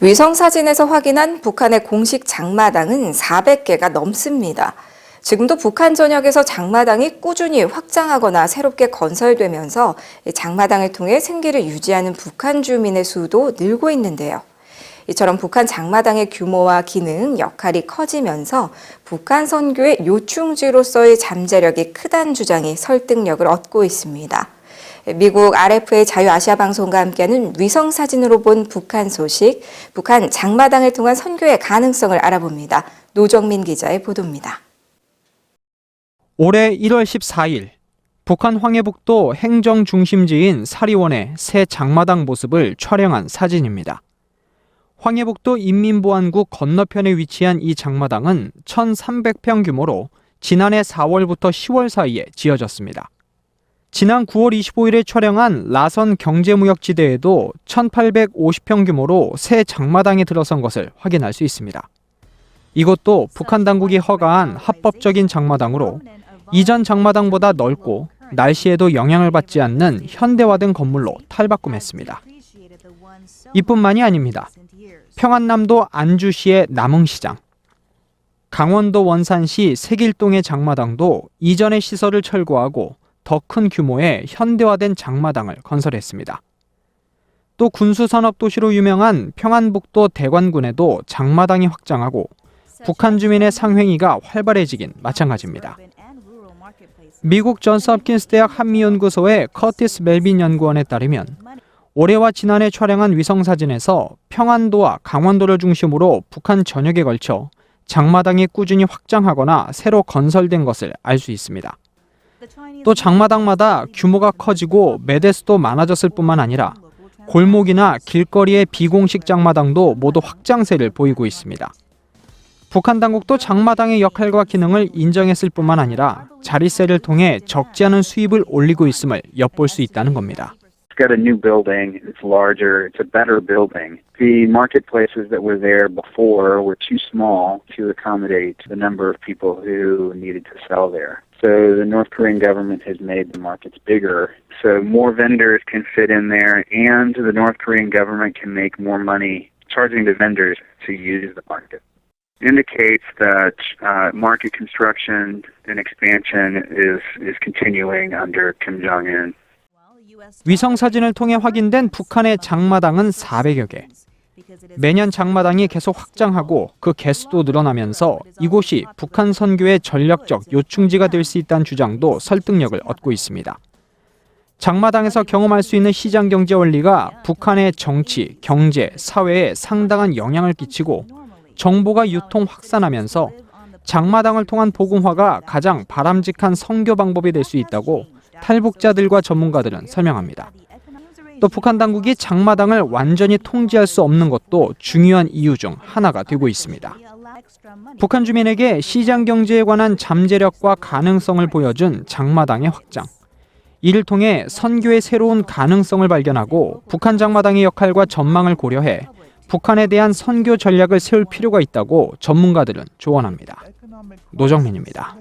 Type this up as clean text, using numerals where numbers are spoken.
위성사진에서 확인한 북한의 공식 장마당은 400개가 넘습니다. 지금도 북한 전역에서 장마당이 꾸준히 확장하거나 새롭게 건설되면서 장마당을 통해 생계를 유지하는 북한 주민의 수도 늘고 있는데요. 이처럼 북한 장마당의 규모와 기능, 역할이 커지면서 북한 선교의 요충지로서의 잠재력이 크다는 주장이 설득력을 얻고 있습니다. 미국 RFA 자유아시아방송과 함께하는 위성사진으로 본 북한 소식, 북한 장마당을 통한 선교의 가능성을 알아봅니다. 노정민 기자의 보도입니다. 올해 1월 14일, 북한 황해북도 행정중심지인 사리원의 새 장마당 모습을 촬영한 사진입니다. 황해북도 인민보안국 건너편에 위치한 이 장마당은 1,300평 규모로 지난해 4월부터 10월 사이에 지어졌습니다. 지난 9월 25일에 촬영한 라선 경제무역지대에도 1,850평 규모로 새 장마당이 들어선 것을 확인할 수 있습니다. 이것도 북한 당국이 허가한 합법적인 장마당으로 이전 장마당보다 넓고 날씨에도 영향을 받지 않는 현대화된 건물로 탈바꿈했습니다. 이뿐만이 아닙니다. 평안남도 안주시의 남흥시장, 강원도 원산시 색일동의 장마당도 이전의 시설을 철거하고 더 큰 규모의 현대화된 장마당을 건설했습니다. 또 군수산업도시로 유명한 평안북도 대관군에도 장마당이 확장하고 북한 주민의 상행위가 활발해지긴 마찬가지입니다. 미국 존스홉킨스 대학 한미연구소의 커티스 멜빈 연구원에 따르면 올해와 지난해 촬영한 위성사진에서 평안도와 강원도를 중심으로 북한 전역에 걸쳐 장마당이 꾸준히 확장하거나 새로 건설된 것을 알 수 있습니다. 또 장마당마다 규모가 커지고 매대수도 많아졌을 뿐만 아니라 골목이나 길거리의 비공식 장마당도 모두 확장세를 보이고 있습니다. 북한 당국도 장마당의 역할과 기능을 인정했을 뿐만 아니라 자릿세를 통해 적지 않은 수입을 올리고 있음을 엿볼 수 있다는 겁니다. It's got a new building, it's larger, it's a better building. The marketplaces that were there before were too small to accommodate the number of people who needed to sell there. So the North Korean government has made the markets bigger, so more vendors can fit in there, and the North Korean government can make more money charging the vendors to use the market. Indicates that market construction and expansion is continuing under Kim Jong-un. 위성사진을 통해 확인된 북한의 장마당은 400여 개. 매년 장마당이 계속 확장하고 그 개수도 늘어나면서 이곳이 북한 선교의 전략적 요충지가 될 수 있다는 주장도 설득력을 얻고 있습니다. 장마당에서 경험할 수 있는 시장경제 원리가 북한의 정치, 경제, 사회에 상당한 영향을 끼치고 정보가 유통 확산하면서 장마당을 통한 복음화가 가장 바람직한 선교 방법이 될 수 있다고 탈북자들과 전문가들은 설명합니다. 또 북한 당국이 장마당을 완전히 통제할 수 없는 것도 중요한 이유 중 하나가 되고 있습니다. 북한 주민에게 시장 경제에 관한 잠재력과 가능성을 보여준 장마당의 확장. 이를 통해 선교의 새로운 가능성을 발견하고 북한 장마당의 역할과 전망을 고려해 북한에 대한 선교 전략을 세울 필요가 있다고 전문가들은 조언합니다. 노정민입니다.